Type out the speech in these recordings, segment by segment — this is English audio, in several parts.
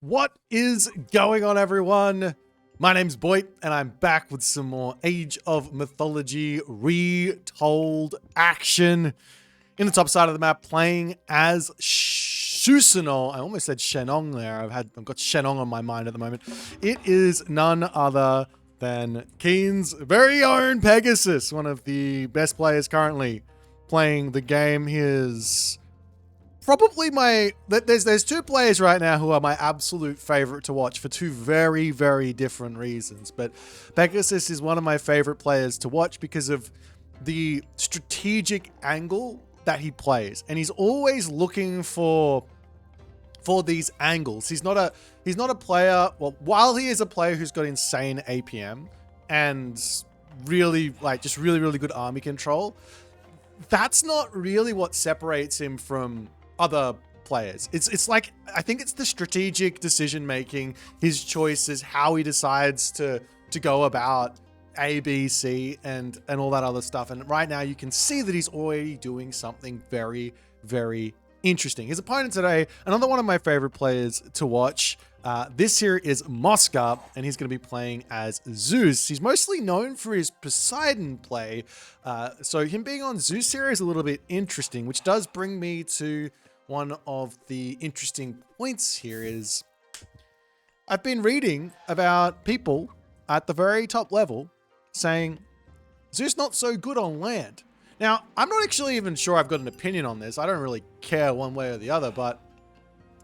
What is going on, everyone? My name's Boit, and I'm back with some more Age of Mythology retold action. In the top side of the map, playing as Susanoo. I almost said Shenong there. I've got Shenong on my mind at the moment. It is none other than Keen's very own Pegasus, one of the best players currently playing the game. He is probably there's two players right now who are my absolute favorite to watch for two very, very different reasons. But Pegasus is one of my favorite players to watch because of the strategic angle that he plays, and he's always looking for these angles. He's not a player. Well, while he is a player who's got insane APM and really really good army control, that's not really what separates him from other players. It's like, I think it's the strategic decision making, his choices, how he decides to go about A, B, C, and all that other stuff. And right now you can see that he's already doing something very, very interesting. His opponent today, another one of my favorite players to watch. This here is Mosca, and he's going to be playing as Zeus. He's mostly known for his Poseidon play, so him being on Zeus here is a little bit interesting, which does bring me to one of the interesting points here is I've been reading about people at the very top level saying Zeus not so good on land. Now, I'm not actually even sure I've got an opinion on this. I don't really care one way or the other, but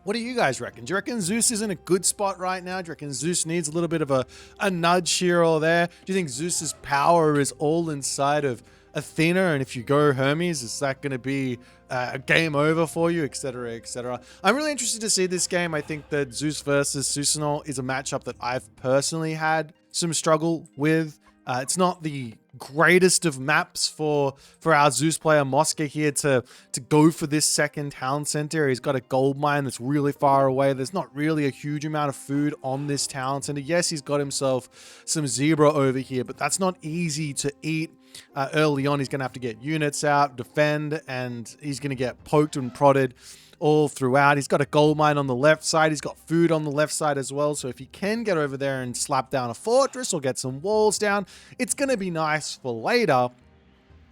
what do you guys reckon? Do you reckon Zeus is in a good spot right now? Do you reckon Zeus needs a little bit of a nudge here or there? Do you think Zeus's power is all inside of Athena, and if you go Hermes, is that going to be a game over for you, etc., etc.? I'm really interested to see this game. I think that Zeus versus Susanoo is a matchup that I've personally had some struggle with. It's not the greatest of maps for our Zeus player Mosca here to go for this second town center. He's got a gold mine that's really far away. There's not really a huge amount of food on this town center. Yes, he's got himself some zebra over here, but that's not easy to eat. Early on, he's going to have to get units out, defend, and he's going to get poked and prodded all throughout. He's got a gold mine on the left side. He's got food on the left side as well. So if he can get over there and slap down a fortress or get some walls down, it's going to be nice for later.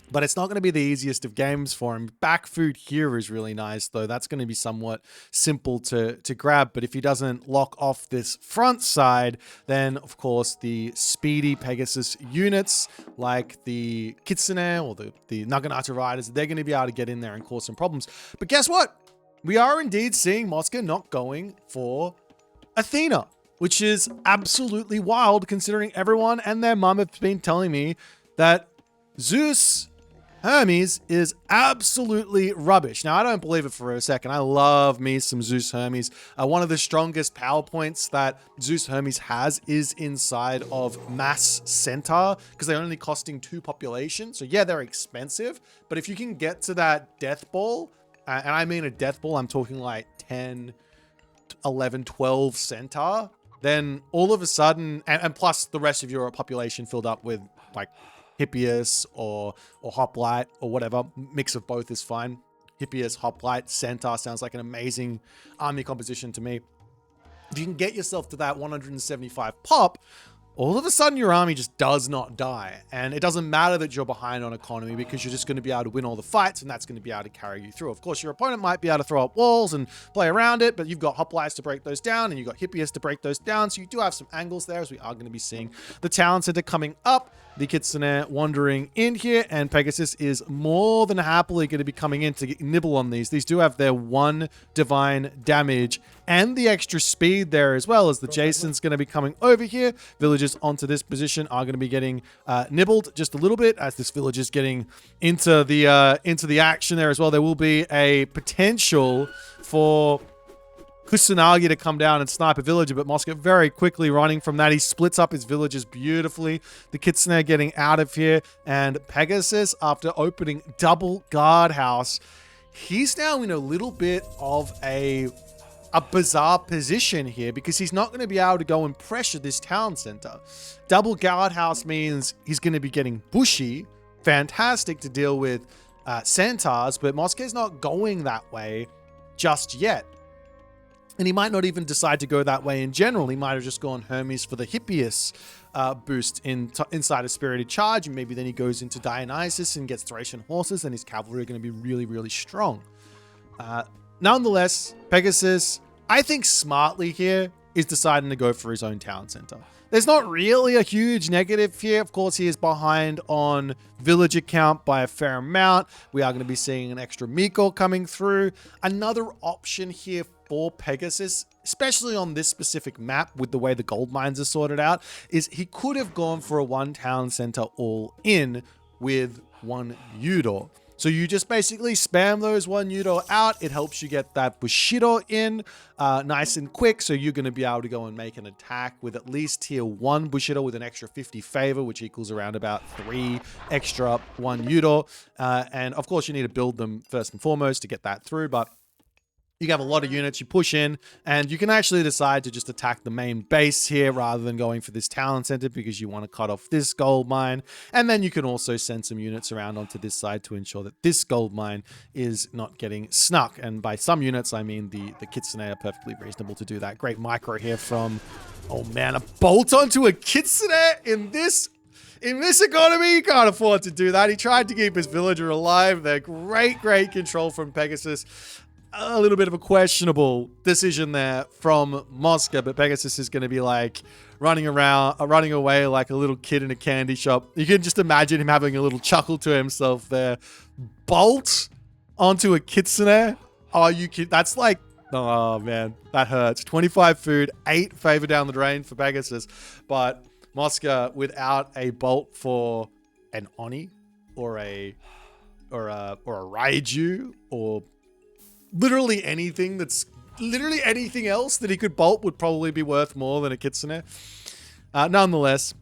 But it's not going to be the easiest of games for him. Back food here is really nice, though. That's going to be somewhat simple to grab. But if he doesn't lock off this front side, then, of course, the speedy Pegasus units, like the Kitsune or the Naginata Riders, they're going to be able to get in there and cause some problems. But guess what? We are indeed seeing Mosca not going for Athena, which is absolutely wild, considering everyone and their mum have been telling me that Zeus Hermes is absolutely rubbish. Now, I don't believe it for a second. I love me some Zeus Hermes. One of the strongest power points that Zeus Hermes has is inside of Mass Centaur, because they're only costing 2 population. So yeah, they're expensive, but if you can get to that death ball, and I mean a death ball, I'm talking like 10, 11, 12 Centaur, then all of a sudden, and plus the rest of your population filled up with like Hippias or Hoplite or whatever. Mix of both is fine. Hippias, Hoplite, Centaur sounds like an amazing army composition to me. If you can get yourself to that 175 pop, all of a sudden your army just does not die. And it doesn't matter that you're behind on economy, because you're just going to be able to win all the fights, and that's going to be able to carry you through. Of course, your opponent might be able to throw up walls and play around it, but you've got hoplites to break those down, and you've got hippias to break those down. So you do have some angles there, as we are going to be seeing the town center coming up, the Kitsune wandering in here, and Pegasus is more than happily going to be coming in to nibble on these. These do have their 1 divine damage and the extra speed there, as well as the Jason's going to be coming over here. Villagers onto this position are going to be getting nibbled just a little bit as this village is getting into the action there as well. There will be a potential for Kusanagi to come down and snipe a villager, but Mosca very quickly running from that. He splits up his villagers beautifully. The Kitsune getting out of here, and Pegasus, after opening double guardhouse, he's now in a little bit of a bizarre position here, because he's not going to be able to go and pressure this town center. Double guardhouse means he's going to be getting bushy. Fantastic to deal with centaurs, but Mosca's not going that way just yet. And he might not even decide to go that way in general. He might have just gone Hermes for the Hippias boost inside a Spirited Charge. And maybe then he goes into Dionysus and gets Thracian horses, and his cavalry are going to be really, really strong. Nonetheless, Pegasus, I think smartly here, is deciding to go for his own town center. There's not really a huge negative here. Of course, he is behind on villager count by a fair amount. We are going to be seeing an extra Miko coming through. Another option here for Pegasus, especially on this specific map with the way the gold mines are sorted out, is he could have gone for a one town center all in with one Yudo. So you just basically spam those one Yudo out. It helps you get that Bushido in nice and quick. So you're going to be able to go and make an attack with at least tier 1 Bushido with an extra 50 favor, which equals around about 3 extra 1 Yudo. And of course, you need to build them first and foremost to get that through. But you have a lot of units, you push in, and you can actually decide to just attack the main base here rather than going for this talent center because you want to cut off this gold mine. And then you can also send some units around onto this side to ensure that this gold mine is not getting snuck. And by some units, I mean the Kitsune are perfectly reasonable to do that. Great micro here from, oh man, a bolt onto a Kitsune in this economy. You can't afford to do that. He tried to keep his villager alive there. Great control from Pegasus. A little bit of a questionable decision there from Mosca, but Pegasus is going to be like running away like a little kid in a candy shop. You can just imagine him having a little chuckle to himself there. Bolt onto a Kitsune. Oh, you kid. That's like, oh man, that hurts. 25 food, 8 favor down the drain for Pegasus. But Mosca without a bolt for an Oni or a Raiju or literally anything else that he could bolt would probably be worth more than a Kitsune. Nonetheless,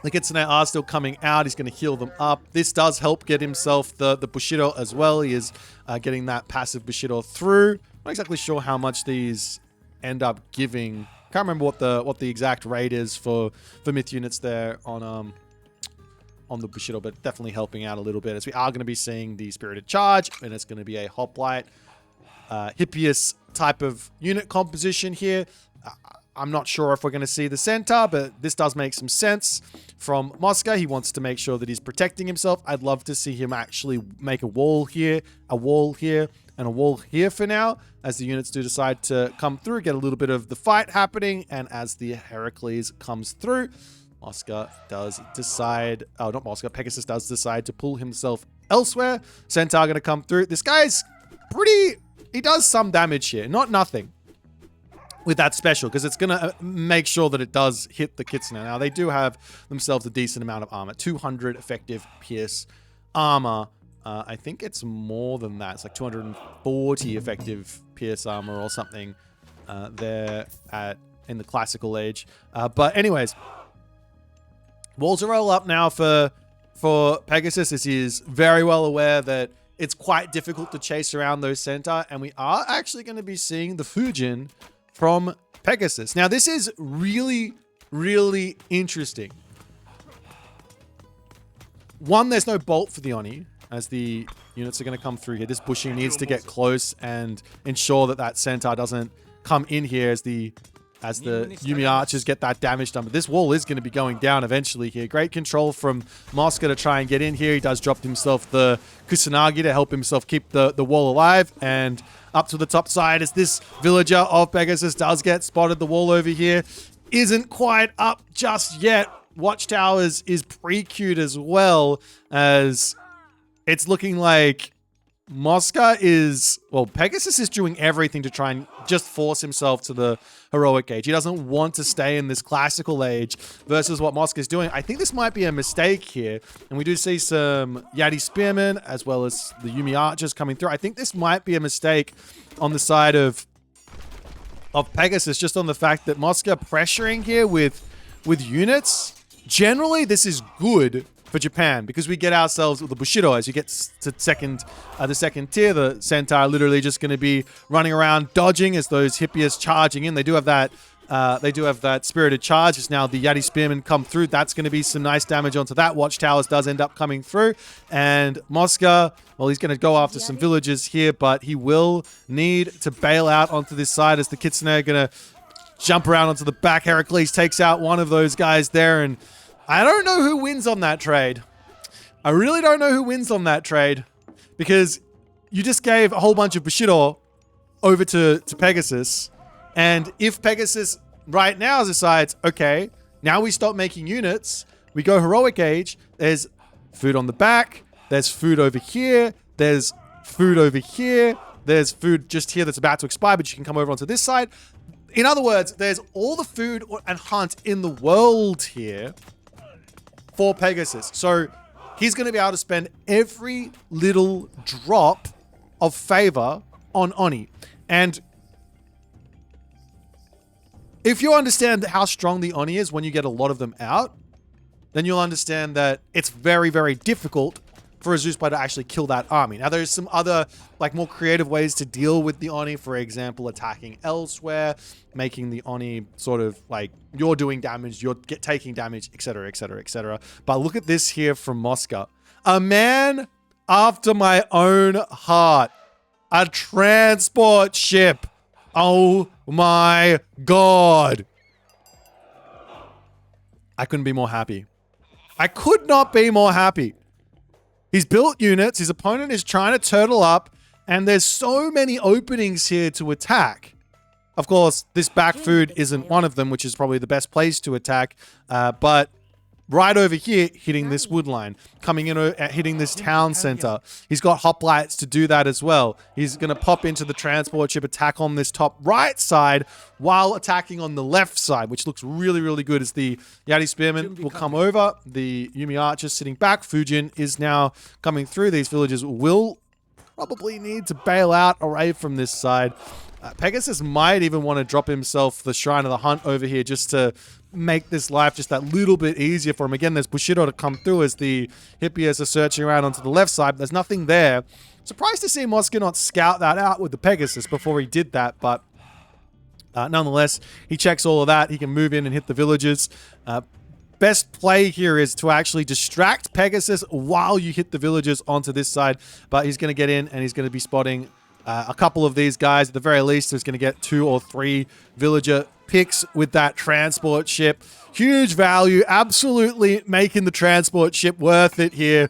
the Kitsune are still coming out. He's going to heal them up. This does help get himself the Bushido as well. He is getting that passive Bushido through. Not exactly sure how much these end up giving. Can't remember what the exact rate is for myth units there on the Bushido, but definitely helping out a little bit as we are going to be seeing the Spirited Charge, and it's going to be a Hoplite Hippias type of unit composition here. I'm not sure if we're going to see the center, but this does make some sense from Mosca. He wants to make sure that he's protecting himself. I'd love to see him actually make a wall here, and a wall here for now, as the units do decide to come through, get a little bit of the fight happening, and as the Heracles comes through, Mosca does decide, oh, not Mosca, Pegasus does decide to pull himself elsewhere. Centaur going to come through. This guy's he does some damage here, not nothing with that special, because it's going to make sure that it does hit the Kitsune. Now, they do have themselves a decent amount of armor, 200 effective pierce armor. I think it's more than that. It's like 240 effective pierce armor or something there in the classical age. But anyways, walls are all up now for Pegasus, as he is very well aware that it's quite difficult to chase around those centaur, and we are actually going to be seeing the Fujin from Pegasus. Now, this is really, really interesting. One, there's no bolt for the Oni, as the units are going to come through here. This Bushi needs to get close and ensure that centaur doesn't come in here as the Yumi archers get that damage done. But this wall is going to be going down eventually here. Great control from Mosca to try and get in here. He does drop himself the Kusanagi to help himself keep the wall alive. And up to the top side as this villager of Pegasus does get spotted. The wall over here isn't quite up just yet. Watchtowers is pre-queued as well, as it's looking like Pegasus is doing everything to try and just force himself to the heroic age. He doesn't want to stay in this classical age versus what Mosca is doing. I think this might be a mistake here. And we do see some Yati Spearmen as well as the Yumi Archers coming through. I think this might be a mistake on the side of Pegasus, just on the fact that Mosca pressuring here with units. Generally, this is good for Japan, because we get ourselves with the Bushido. As you get to the second tier, the Centaur are literally just going to be running around dodging as those Hippias charging in. They do have that They do have that spirited charge. It's now the Yeti Spearmen come through. That's going to be some nice damage onto that. Watchtowers does end up coming through. And Mosca, well, he's going to go after some villagers here, but he will need to bail out onto this side as the Kitsune are going to jump around onto the back. Heracles takes out one of those guys there, and I don't know who wins on that trade. I really don't know who wins on that trade, because you just gave a whole bunch of Bushido over to Pegasus. And if Pegasus right now decides, okay, now we stop making units, we go heroic age, there's food on the back, there's food over here, there's food over here, there's food just here that's about to expire, but you can come over onto this side. In other words, there's all the food and hunt in the world here for Pegasus. So he's going to be able to spend every little drop of favor on Oni. And if you understand how strong the Oni is when you get a lot of them out, then you'll understand that it's very, very difficult for a Zeus player to actually kill that army. Now, there's some other, like, more creative ways to deal with the Oni. For example, attacking elsewhere, making the Oni sort of like, you're doing damage, you're taking damage, etc., etc., etc. But look at this here from Mosca. A man after my own heart. A transport ship. Oh my god. I couldn't be more happy. I could not be more happy. He's built units, his opponent is trying to turtle up, and there's so many openings here to attack. Of course, this back food isn't one of them, which is probably the best place to attack, but right over here, hitting this wood line, coming in, hitting this town center. He's got hoplites to do that as well. He's going to pop into the transport ship, attack on this top right side, while attacking on the left side, which looks really, really good as the Yeti Spearmen will come over. The Yumi Archers sitting back. Fujin is now coming through. These villagers will probably need to bail out away from this side. Pegasus might even want to drop himself the Shrine of the Hunt over here just to make this life just that little bit easier for him. Again, there's Bushido to come through as the Hippias are searching around onto the left side. There's nothing there. Surprised to see Mosca not scout that out with the Pegasus before he did that, but nonetheless, he checks all of that. He can move in and hit the villagers. Best play here is to actually distract Pegasus while you hit the villagers onto this side, but he's going to get in and he's going to be spotting a couple of these guys. At the very least, he's going to get 2 or 3 villager picks with that transport ship. Huge value, absolutely making the transport ship worth it here.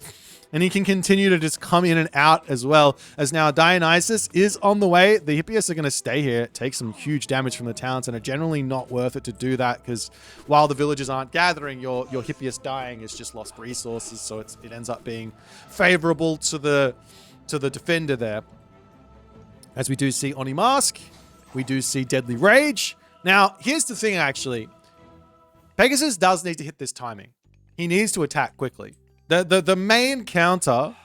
And he can continue to just come in and out as well, as now Dionysus is on the way. The Hippias are going to stay here, take some huge damage from the towns, and are generally not worth it to do that, because while the villagers aren't gathering, your Hippias dying is just lost resources, so it ends up being favorable to the defender there. As we do see Oni Mask, we do see Deadly Rage. Now, here's the thing, actually. Pegasus does need to hit this timing. He needs to attack quickly. The main counter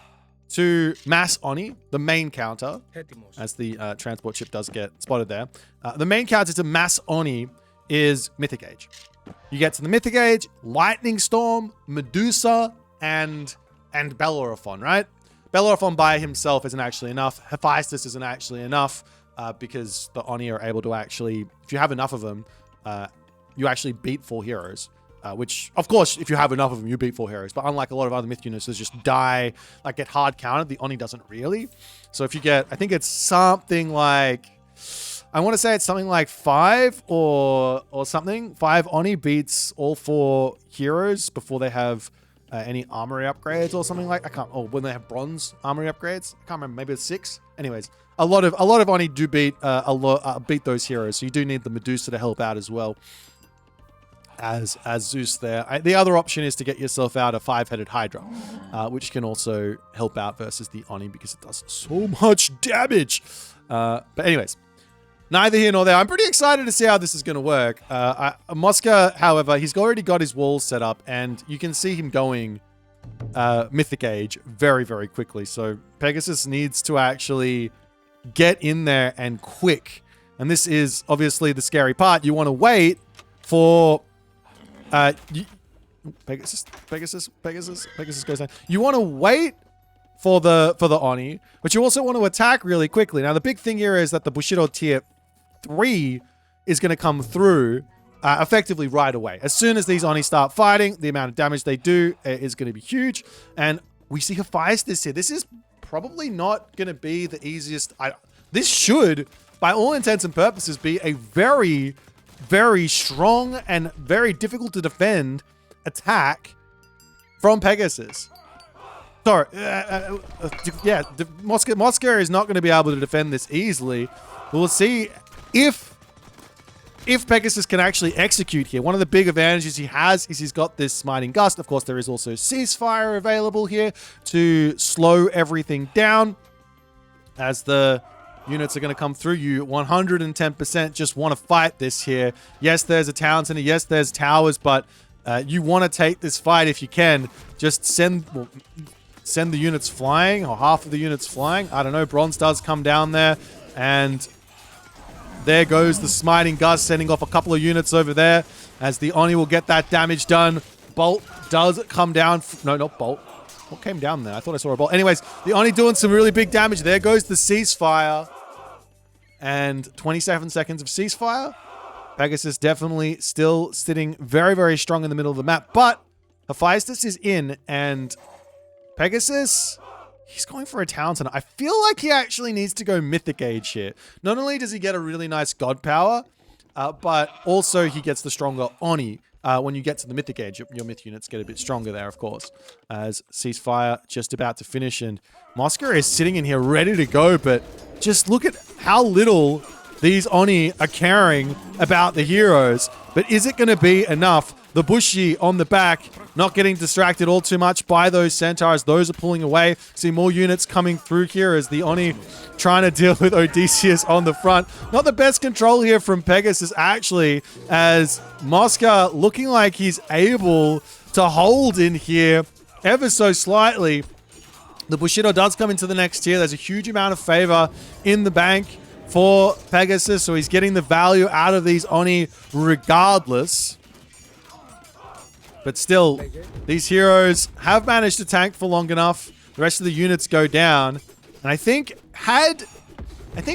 to Mass Oni, the main counter, as the transport ship does get spotted there, the main counter to Mass Oni is Mythic Age. You get to the Mythic Age, Lightning Storm, Medusa, and Bellerophon, right? Bellerophon by himself isn't actually enough. Hephaestus isn't actually enough because the Oni are able to actually, if you have enough of them, you actually beat 4 heroes. Which, of course, if you have enough of them, you beat 4 heroes. But unlike a lot of other myth units that just die, like get hard counted, the Oni doesn't really. So if you get, I think it's something like, I want to say it's something like 5 or something. 5 Oni beats all 4 heroes before they have any armory upgrades or something like, when they have bronze armory upgrades. I can't remember, maybe it's 6. Anyways, a lot of Oni do beat beat those heroes. So you do need the Medusa to help out as well. As Zeus there. The other option is to get yourself out a 5-headed Hydra, which can also help out versus the Oni because it does so much damage. But anyways, neither here nor there. I'm pretty excited to see how this is going to work. Mosca, however, he's already got his walls set up, and you can see him going Mythic Age very, very quickly. So Pegasus needs to actually get in there and quick. And this is obviously the scary part. You want to wait for... Pegasus goes down. You want to wait for the Oni, but you also want to attack really quickly. Now, the big thing here is that the Bushido tier 3 is going to come through effectively right away. As soon as these Oni start fighting, the amount of damage they do is going to be huge. And we see Hephaestus here. This is probably not going to be the easiest. This should, by all intents and purposes, be a very, very strong and very difficult to defend attack from Pegasus. Sorry, yeah, Mosca is not going to be able to defend this easily. We'll see if Pegasus can actually execute here. One of the big advantages he has is he's got this Smiting Gust. Of course, there is also Ceasefire available here to slow everything down. As the units are going to come through, you 110% just want to fight this here. Yes, there's a town center. Yes, there's towers, but you want to take this fight if you can. Just send the units flying, or half of the units flying. I don't know. Bronze does come down there, and there goes the Smiting Gust, sending off a couple of units over there, as the Oni will get that damage done. Bolt does come down. No, not Bolt. What came down there? I thought I saw a Bolt. Anyways, the Oni doing some really big damage. There goes the Ceasefire. And 27 seconds of Ceasefire. Pegasus definitely still sitting very, very strong in the middle of the map. But Hephaestus is in, and Pegasus, he's going for a town center. I feel like he actually needs to go Mythic Age here. Not only does he get a really nice God power, but also he gets the stronger Oni. When you get to the Mythic Age, your Myth units get a bit stronger there, of course. As Ceasefire just about to finish, and Mosca is sitting in here ready to go, but just look at how little these Oni are caring about the heroes. But is it going to be enough? The Bushi on the back, not getting distracted all too much by those Centaurs. Those are pulling away. See more units coming through here as the Oni trying to deal with Odysseus on the front. Not the best control here from Pegasus, actually, as Mosca looking like he's able to hold in here ever so slightly. The Bushido does come into the next tier. There's a huge amount of favor in the bank for Pegasus, so he's getting the value out of these Oni regardless. But still, these heroes have managed to tank for long enough. The rest of the units go down. And I think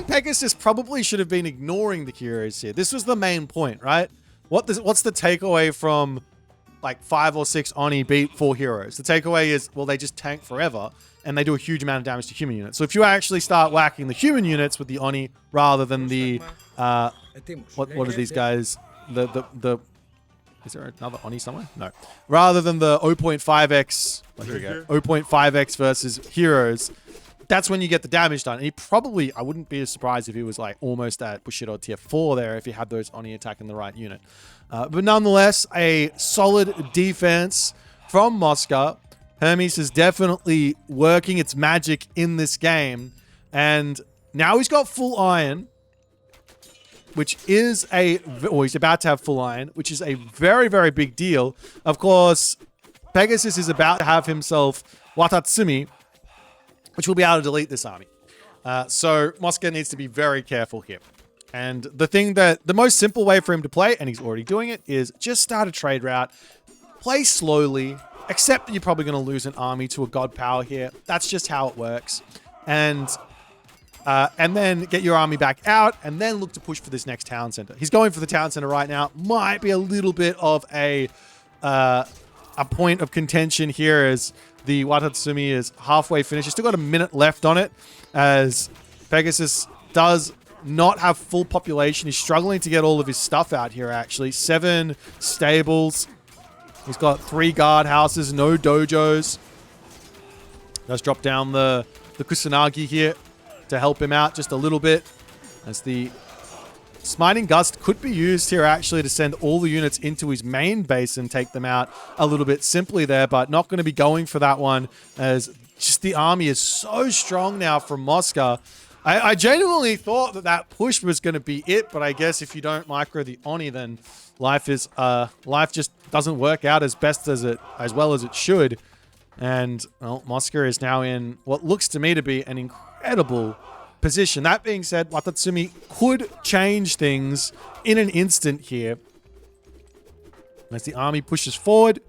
Pegasus probably should have been ignoring the heroes here. This was the main point, right? What's the takeaway from like 5 or 6 Oni beat 4 heroes? The takeaway is, well, they just tank forever and they do a huge amount of damage to human units. So if you actually start whacking the human units with the Oni rather than the what are these guys? Is there another Oni somewhere? No. Rather than the 0.5x, here we go, 0.5x versus heroes, that's when you get the damage done. And he probably, I wouldn't be surprised if he was like almost at Bushido tier 4 there if he had those Oni attacking the right unit. But nonetheless, a solid defense from Mosca. Hermes is definitely working its magic in this game. And now he's got full iron, which is he's about to have full iron, which is a very, very big deal. Of course, Pegasus is about to have himself Watatsumi, which will be able to delete this army. So Mosca needs to be very careful here. And the most simple way for him to play, and he's already doing it, is just start a trade route, play slowly, accept that you're probably going to lose an army to a god power here. That's just how it works. And then get your army back out, and then look to push for this next town center. He's going for the town center right now. Might be a little bit of a point of contention here as the Watatsumi is halfway finished. He's still got a minute left on it as Pegasus does not have full population. He's struggling to get all of his stuff out here, actually. 7 stables. He's got 3 guard houses, no dojos. Does drop down the Kusanagi here to help him out just a little bit, as the Smiting Gust could be used here actually to send all the units into his main base and take them out a little bit simply there, but not going to be going for that one as just the army is so strong now from Mosca. I genuinely thought that push was going to be it, but I guess if you don't micro the Oni, then life just doesn't work out as well as it should. And well, Mosca is now in what looks to me to be an incredible position. That being said, Watatsumi could change things in an instant here. As the army pushes forward,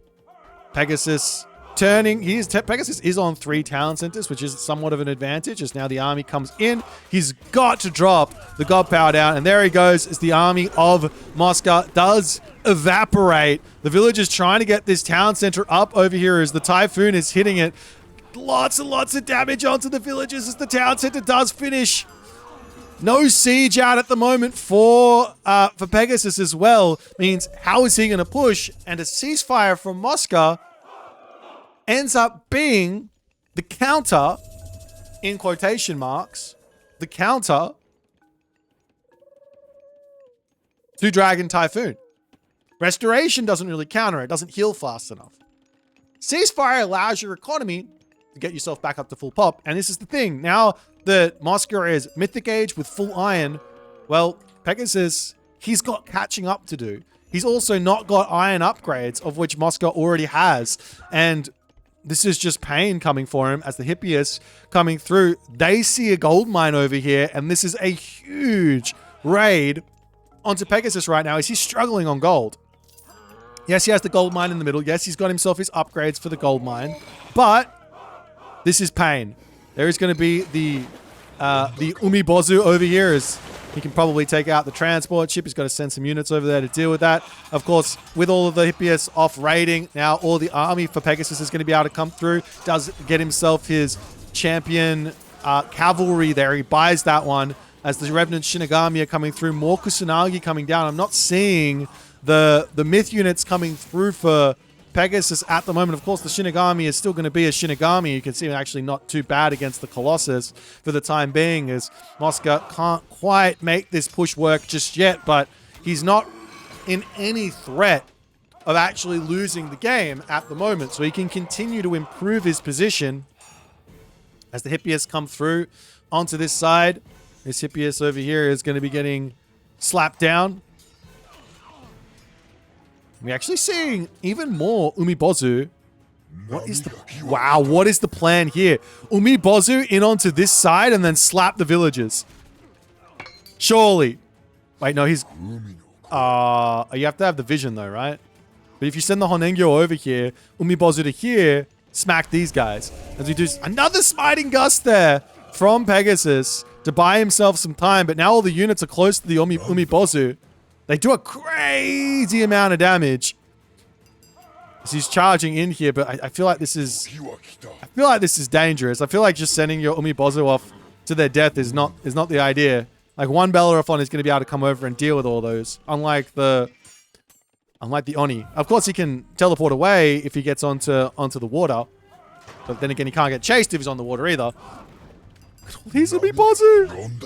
Pegasus Pegasus is on 3 town centers, which is somewhat of an advantage as now the army comes in. He's got to drop the god power down, and there he goes as the army of Moscow does evaporate. The villagers trying to get this town center up over here as the typhoon is hitting it. Lots and lots of damage onto the villagers as the town center does finish. No siege out at the moment for Pegasus as well. Means how is he going to push? And a ceasefire from Moscow ends up being the counter, in quotation marks, the counter to Dragon Typhoon. Restoration doesn't really counter it, doesn't heal fast enough. Ceasefire allows your economy to get yourself back up to full pop. And this is the thing. Now that Moscow is Mythic Age with full iron, well, Pegasus, he's got catching up to do. He's also not got iron upgrades, of which Moscow already has. And this is just pain coming for him as the Hippias coming through. They see a gold mine over here, and this is a huge raid onto Pegasus right now as he's struggling on gold. Yes, he has the gold mine in the middle. Yes, he's got himself his upgrades for the gold mine, but this is pain. There is going to be the Umibozu over here as he can probably take out the transport ship. He's got to send some units over there to deal with that. Of course, with all of the Hippias off raiding, now all the army for Pegasus is going to be able to come through. Does get himself his champion cavalry there. He buys that one as the Revenant Shinigami are coming through. More Kusanagi coming down. I'm not seeing the myth units coming through for Pegasus at the moment. Of course, the Shinigami is still going to be a Shinigami. You can see him actually not too bad against the Colossus for the time being, as Moscow can't quite make this push work just yet, but he's not in any threat of actually losing the game at the moment. So he can continue to improve his position as the Hippias come through onto this side. This Hippias over here is going to be getting slapped down. We're actually seeing even more Umibozu. What is the plan here? Umibozu in onto this side and then slap the villagers. Surely. Wait, no, he's... you have to have the vision though, right? But if you send the Honengyo over here, Umibozu to here, smack these guys. As we do another smiting gust there from Pegasus to buy himself some time, but now all the units are close to the Umibozu. They do a crazy amount of damage as he's charging in here, but I feel like this is... dangerous. I feel like just sending your Umibozu off to their death is not the idea. Like, one Bellerophon is going to be able to come over and deal with all those, unlike the Oni. Of course, he can teleport away if he gets onto the water, but then again, he can't get chased if he's on the water either. These Umibozu!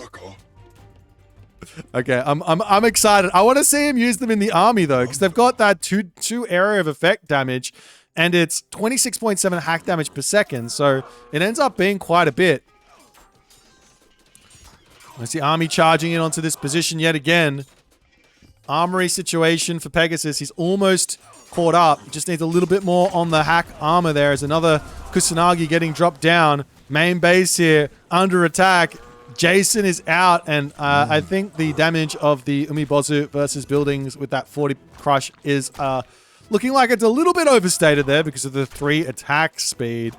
Okay, I'm excited. I want to see him use them in the army though, because they've got that two area of effect damage, and it's 26.7 hack damage per second, so it ends up being quite a bit. I see army charging in onto this position yet again. Armory situation for Pegasus. He's almost caught up. Just needs a little bit more on the hack armor there. As another Kusanagi getting dropped down. Main base here under attack. Jason is out, and I think the damage of the Umibozu versus buildings with that 40 crush is looking like it's a little bit overstated there because of the 3 attack speed.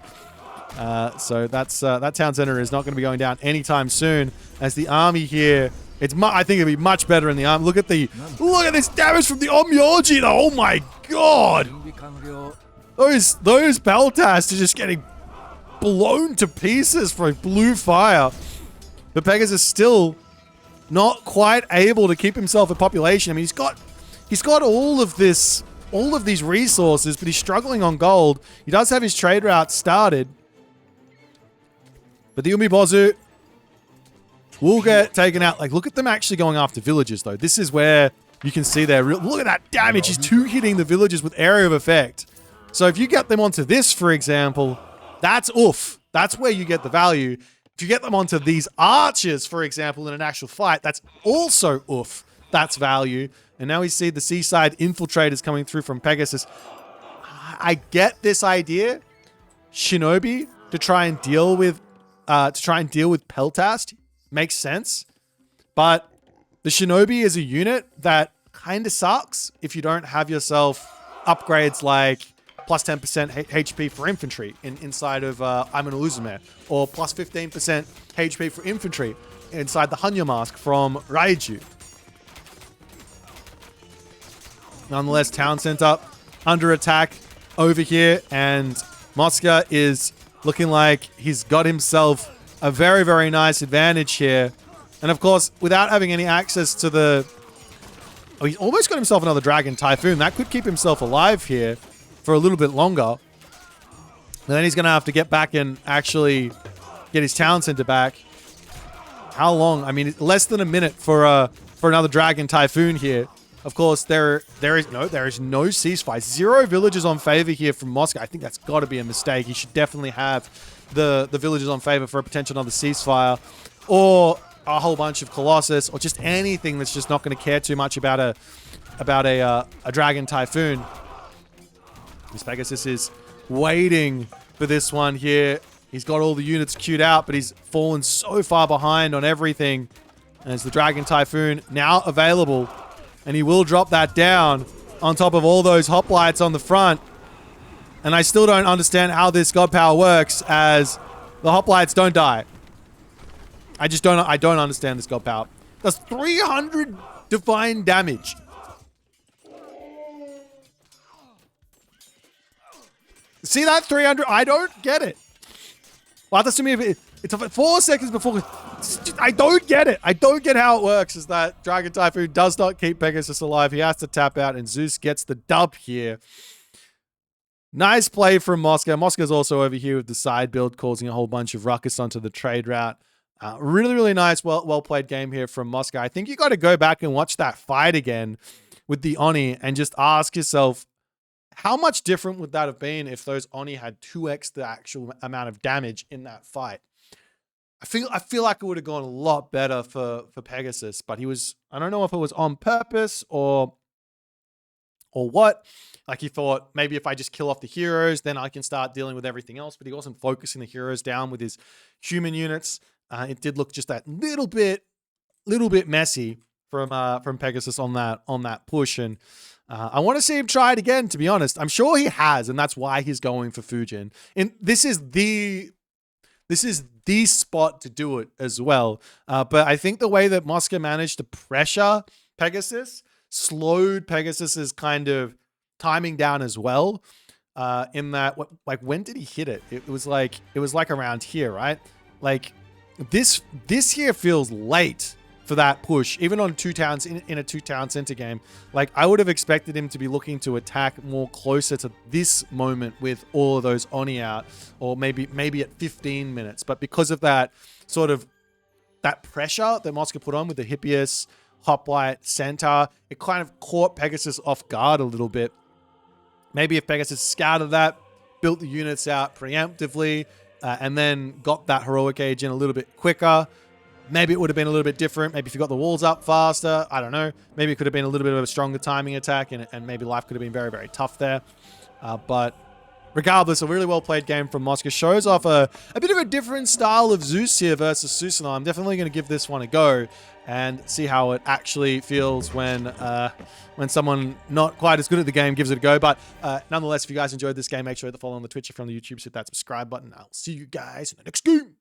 So that town center is not going to be going down anytime soon. As the army here, I think it'll be much better in the army. Look at this damage from the Omyoji. Oh my god! Those Peltasts are just getting blown to pieces from blue fire. But Pegasus is still not quite able to keep himself a population. I mean, he's got all of these resources, but he's struggling on gold. He does have his trade route started. But the Umibozu will get taken out. Like, look at them actually going after villages, though. This is where you can see look at that damage. He's 2-hitting the villages with area of effect. So if you get them onto this, for example, that's oof. That's where you get the value. If you get them onto these archers, for example, in an actual fight, that's also oof. That's value. And now we see the seaside infiltrators coming through from Pegasus. I get this idea. Shinobi to try and deal with Peltast makes sense. But the Shinobi is a unit that kind of sucks if you don't have yourself upgrades like plus 10% HP for infantry inside of I'm an Illusimer, or plus 15% HP for infantry inside the Hunya Mask from Raiju. Nonetheless, town center under attack over here, and Mosca is looking like he's got himself a very, very nice advantage here. And of course, without having any access to the... Oh, he's almost got himself another Dragon Typhoon. That could keep himself alive here for a little bit longer. And then he's going to have to get back and actually get his town center back. How long? I mean, less than a minute for another Dragon Typhoon here. Of course, there is no ceasefire. 0 villages on favor here from Moscow. I think that's got to be a mistake. He should definitely have the villages on favor for a potential another ceasefire, or a whole bunch of Colossus, or just anything that's just not going to care too much about a Dragon Typhoon. This Pegasus is waiting for this one here. He's got all the units queued out, but he's fallen so far behind on everything. And it's the Dragon Typhoon now available. And he will drop that down on top of all those hoplites on the front. And I still don't understand how this God Power works, as the hoplites don't die. I don't understand this God Power. That's 300 divine damage. See that 300? I don't get it. Well, that's to me. It's 4 seconds before. I don't get it. I don't get how it works. Is that Dragon Typhoon does not keep Pegasus alive. He has to tap out, and Zeus gets the dub here. Nice play from Moscow. Moscow's also over here with the side build, causing a whole bunch of ruckus onto the trade route. Really, really nice, well played game here from Moscow. I think you got to go back and watch that fight again with the Oni and just ask yourself, how much different would that have been if those Oni had 2x the actual amount of damage in that fight? I feel like it would have gone a lot better for Pegasus, but he was, I don't know if it was on purpose or what. Like, he thought, maybe if I just kill off the heroes, then I can start dealing with everything else. But he wasn't focusing the heroes down with his human units. It did look just that little bit messy from Pegasus on that push. And I want to see him try it again, to be honest. I'm sure he has, and that's why he's going for Fujin. And this is the spot to do it as well. But I think the way that Mosca managed to pressure Pegasus slowed Pegasus's kind of timing down as well. In that, like, when did he hit it? It was like around here, right? Like, this here feels late for that push, even on two towns in a 2-town center game. Like, I would have expected him to be looking to attack more closer to this moment with all of those Oni out, or maybe at 15 minutes. But because of that sort of that pressure that Mosca put on with the Hippias, Hoplite, Centaur, it kind of caught Pegasus off guard a little bit. Maybe if Pegasus scouted that, built the units out preemptively, and then got that heroic age in a little bit quicker, maybe it would have been a little bit different. Maybe if you got the walls up faster, I don't know. Maybe it could have been a little bit of a stronger timing attack, and maybe life could have been very, very tough there. But regardless, a really well-played game from Mosca. Shows off a bit of a different style of Zeus here versus Susanoo. I'm definitely going to give this one a go and see how it actually feels when someone not quite as good at the game gives it a go. But nonetheless, if you guys enjoyed this game, make sure to follow on the Twitch, if you're on the YouTube, hit that subscribe button. I'll see you guys in the next game.